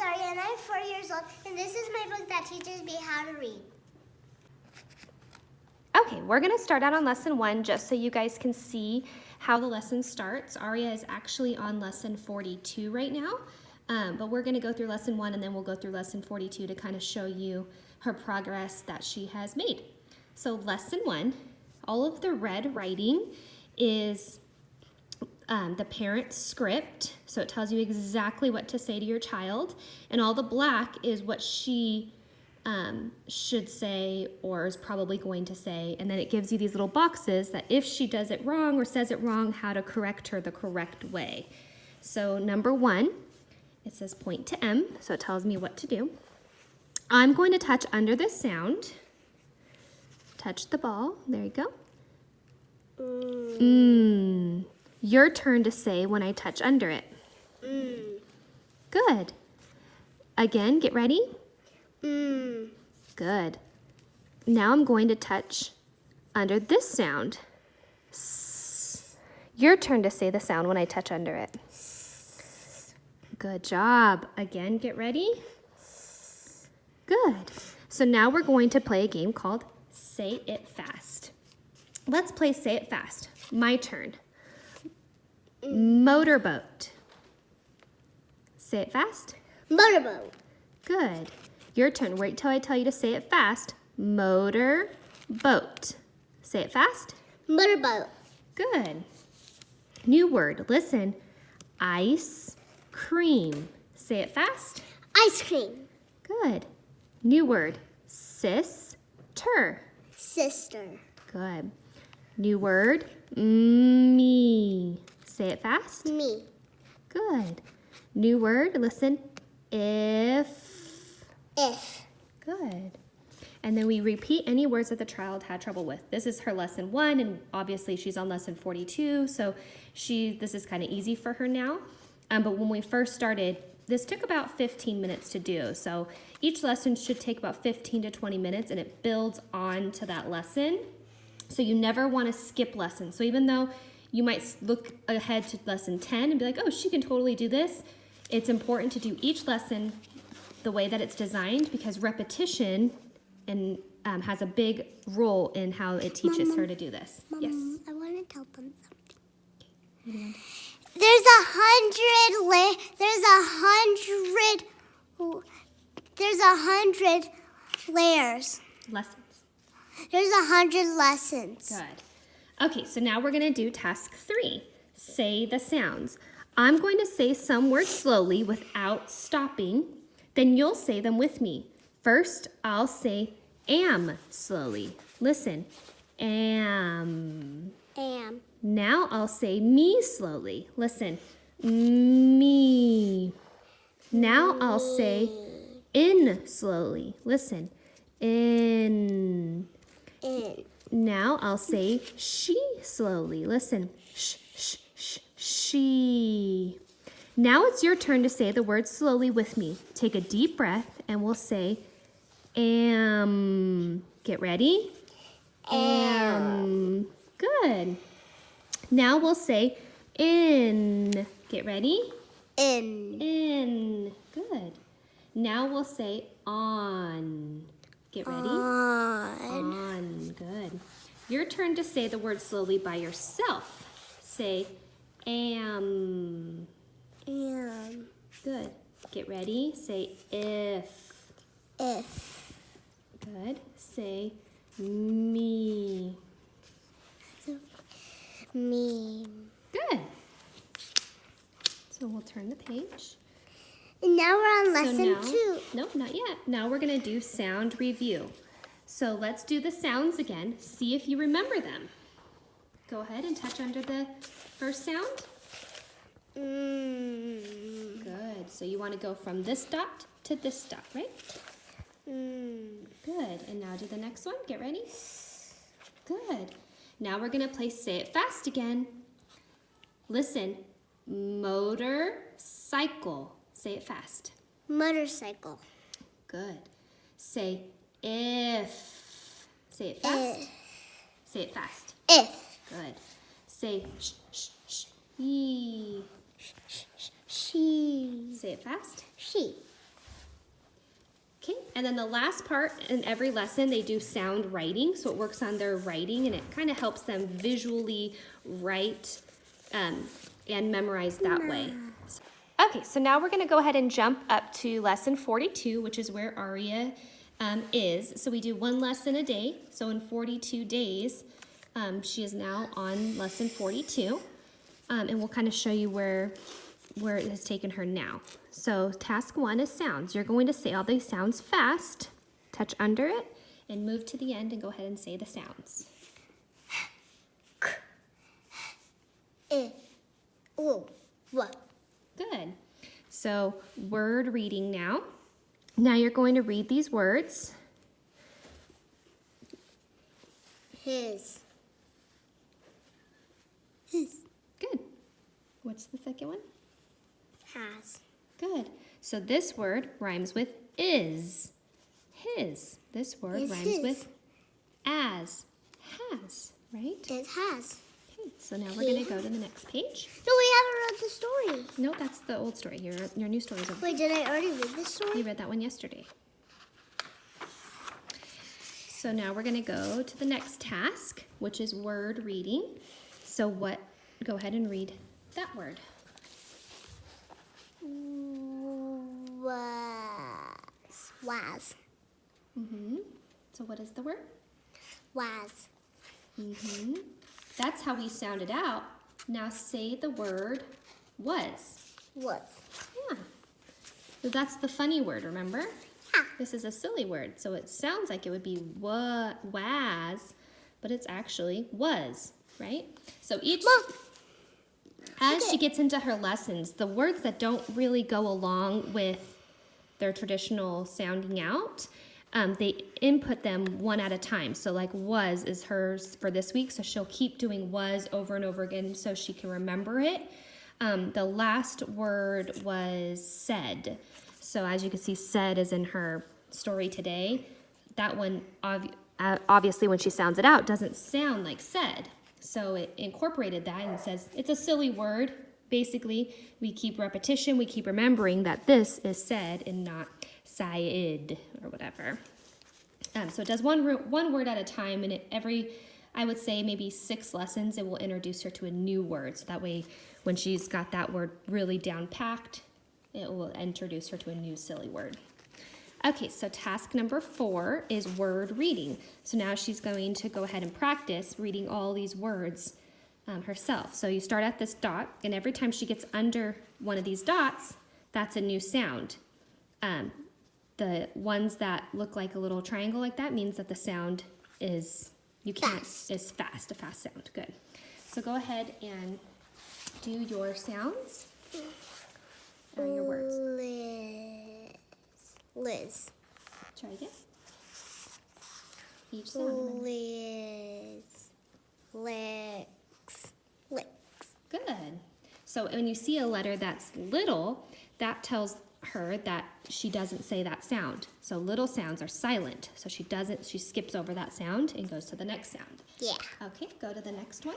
Aria and I'm 4 years old, and this is my book that teaches me how to read. Okay, we're going to start out on lesson 1 just so you guys can see how the lesson starts. Aria is actually on lesson 42 right now, but we're going to go through lesson 1 and then we'll go through lesson 42 to kind of show you her progress that she has made. So lesson 1, all of the red writing is the parent script, so it tells you exactly what to say to your child, and all the black is what she should say or is probably going to say, and then it gives you these little boxes that if she does it wrong or says it wrong, how to correct her the correct way. So number 1, it says point to M, so it tells me what to do. I'm going to touch under this sound. Touch the ball. There you go. Your turn to say when I touch under it. Good. Again, get ready. Good. Now I'm going to touch under this sound. Your turn to say the sound when I touch under it. Good job. Again, get ready. Good. So now we're going to play a game called Say It Fast. Let's play Say It Fast. My turn. Motorboat. Say it fast. Motorboat. Good. Your turn. Wait till I tell you to say it fast. Motorboat. Say it fast. Motorboat. Good. New word. Listen. Ice cream. Say it fast. Ice cream. Good. New word. Sister. Sister. Good. New word. Me. Say it fast. Me. Good. New word. Listen. If. If. Good. And then we repeat any words that the child had trouble with. This is her lesson 1, and obviously she's on lesson 42, so this is kind of easy for her now. But when we first started, this took about 15 minutes to do. So each lesson should take about 15 to 20 minutes, and it builds on to that lesson. So you never want to skip lessons. So even though you might look ahead to lesson 10 and be like, oh, she can totally do this, it's important to do each lesson the way that it's designed, because repetition has a big role in how it teaches Mama, her to do this. Mama, Yes. I want to tell them something. Okay. There's 100 layers. Lessons. There's 100 lessons. Good. Okay, so now we're going to do task 3. Say the sounds. I'm going to say some words slowly without stopping. Then you'll say them with me. First, I'll say am slowly. Listen. Am. Am. Now I'll say me slowly. Listen. Me. Now I'll say in slowly. Listen. In. In. Now I'll say she slowly. Listen. Sh, sh, sh, she. Now it's your turn to say the words slowly with me. Take a deep breath and we'll say am. Get ready? Am. Good. Now we'll say in. Get ready? In. In. Good. Now we'll say on. Get ready? On. On. Good. Your turn to say the word slowly by yourself. Say am. Am. Good. Get ready? Say if. If. Good. Say me. Me. Good. So we'll turn the page. And now we're on So lesson now- 2. Nope, not yet. Now we're going to do sound review. So let's do the sounds again. See if you remember them. Go ahead and touch under the first sound. Good. So you want to go from this dot to this dot, right? Good. And now do the next one. Get ready. Good. Now we're going to play Say It Fast again. Listen. Motorcycle. Say it fast. Motorcycle. Good. Say if. Say it fast. If. Say it fast. If. Good. Say she. She. Say it fast. She. Okay, and then the last part in every lesson, they do sound writing. So it works on their writing and it kind of helps them visually write and memorize that way. Okay, so now we're gonna go ahead and jump up to lesson 42, which is where Aria is. So we do one lesson a day. So in 42 days, she is now on lesson 42. And we'll kind of show you where it has taken her now. So task 1 is sounds. You're going to say all these sounds fast, touch under it, and move to the end and go ahead and say the sounds. Good. So word reading now. Now you're going to read these words. His. Good. What's the second one? Has. Good. So this word rhymes with is. His. This word rhymes his. with as. Has, right? It has. Okay, so now we're going to go to the next page. No, we haven't read the story. No, that's the old story. Your new story is over. Wait, did I already read this story? You read that one yesterday. So now we're going to go to the next task, which is word reading. So go ahead and read that word. Was. So what is the word? Was. That's how we sound it out. Now say the word was. Was. Yeah. So that's the funny word, remember? Ah. This is a silly word, so it sounds like it would be was, but it's actually was, right? So as she gets into her lessons, the words that don't really go along with their traditional sounding out, they input them one at a time. So like was is hers for this week, so she'll keep doing was over and over again so she can remember it. The last word was said. So as you can see, said is in her story today. That one, obviously when she sounds it out, doesn't sound like said. So it incorporated that and says, it's a silly word. Basically, we keep repetition, we keep remembering that this is said and not said or whatever. So it does one word at a time, and I would say maybe 6 lessons, it will introduce her to a new word. So that way, when she's got that word really down packed, it will introduce her to a new silly word. Okay, so task number 4 is word reading. So now she's going to go ahead and practice reading all these words herself. So you start at this dot, and every time she gets under one of these dots, that's a new sound. The ones that look like a little triangle like that means that the sound is fast, a fast sound. Good. So go ahead and do your sounds or your words. Liz. Try again. Each sound. Liz. Licks. Good. So when you see a letter that's little, that tells her that she doesn't say that sound. So little sounds are silent. So she skips over that sound and goes to the next sound. Yeah. Okay, go to the next one.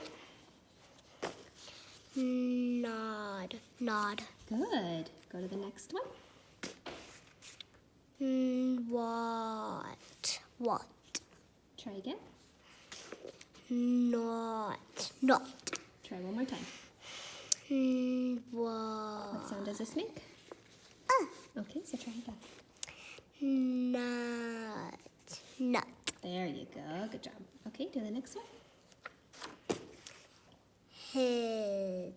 Nod. Good. Go to the next one. What? Try again. Not. Try one more time. What sound does this make? Okay, so try again. Nut. There you go. Good job. Okay, do the next one. Hit.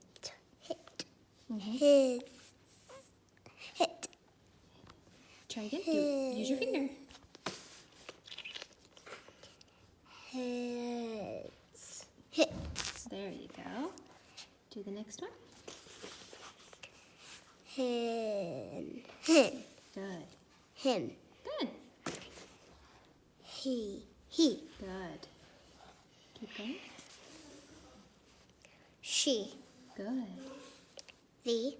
Try again. Use your finger. Hits. There you go. Do the next one. Him. Good. Him. Good. He. Good. Keep going. She. Good. The.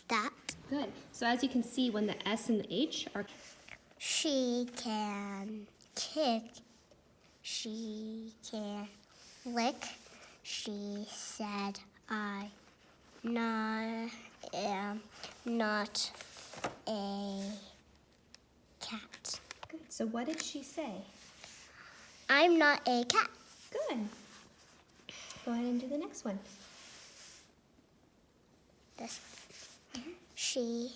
That. Good. So as you can see, when the S and the H are... She can kick. She can lick. She said, I am not a cat. Good. So what did she say? I'm not a cat. Good. Go ahead and do the next one. This. She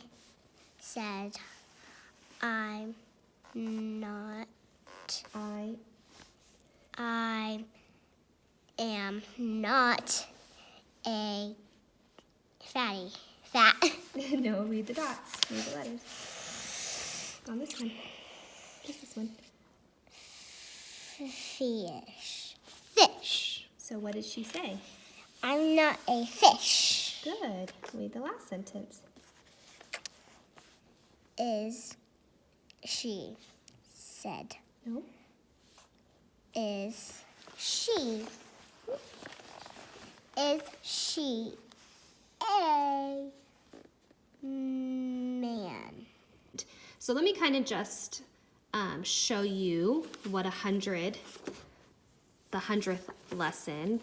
said, I'm not. I am not a fat. No, read the dots. Read the letters. On this one. Just this one. Fish. So what did she say? I'm not a fish. Good. Read the last sentence. Is she said. No. Is she a man? So let me kind of just show you what the 100th lesson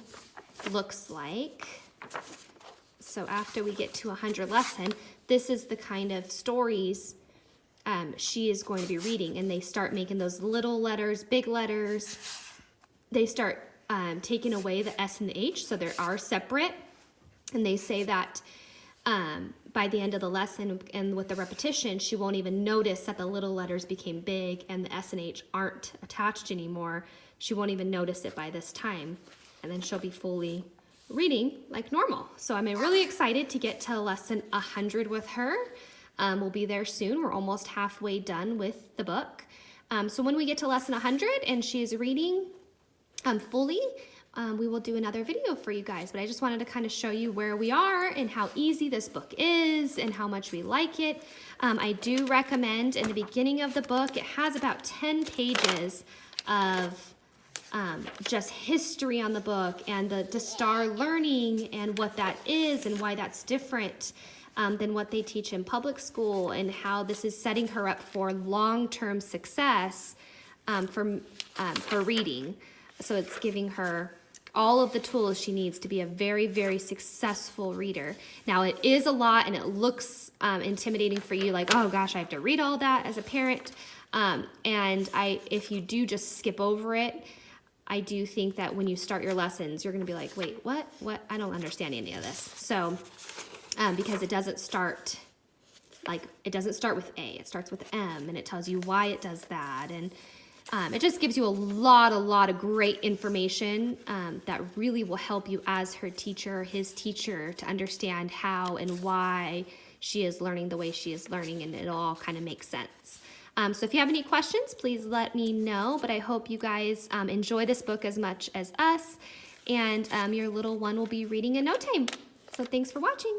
looks like. So after we get to 100 lesson, this is the kind of stories she is going to be reading, and they start making those little letters, big letters. They start taking away the S and the H, so they are separate. And they say that by the end of the lesson and with the repetition, she won't even notice that the little letters became big and the S and H aren't attached anymore. She won't even notice it by this time. And then she'll be fully reading like normal. So I'm really excited to get to lesson 100 with her. We'll be there soon. We're almost halfway done with the book. So when we get to lesson 100 and she is reading fully, we will do another video for you guys. But I just wanted to kind of show you where we are and how easy this book is and how much we like it. I do recommend in the beginning of the book, it has about 10 pages of just history on the book and the STAR learning and what that is and why that's different than what they teach in public school, and how this is setting her up for long-term success for reading. So it's giving her all of the tools she needs to be a very, very successful reader. Now it is a lot and it looks intimidating for you, like, oh gosh, I have to read all that as a parent. If you do just skip over it, I do think that when you start your lessons, you're gonna be like, wait, what? I don't understand any of this. So, because it doesn't start with A, it starts with M, and it tells you why it does that. And it just gives you a lot of great information that really will help you as her teacher, his teacher, to understand how and why she is learning the way she is learning, and it all kind of makes sense. So if you have any questions, please let me know, but I hope you guys enjoy this book as much as us, and your little one will be reading in no time. So thanks for watching.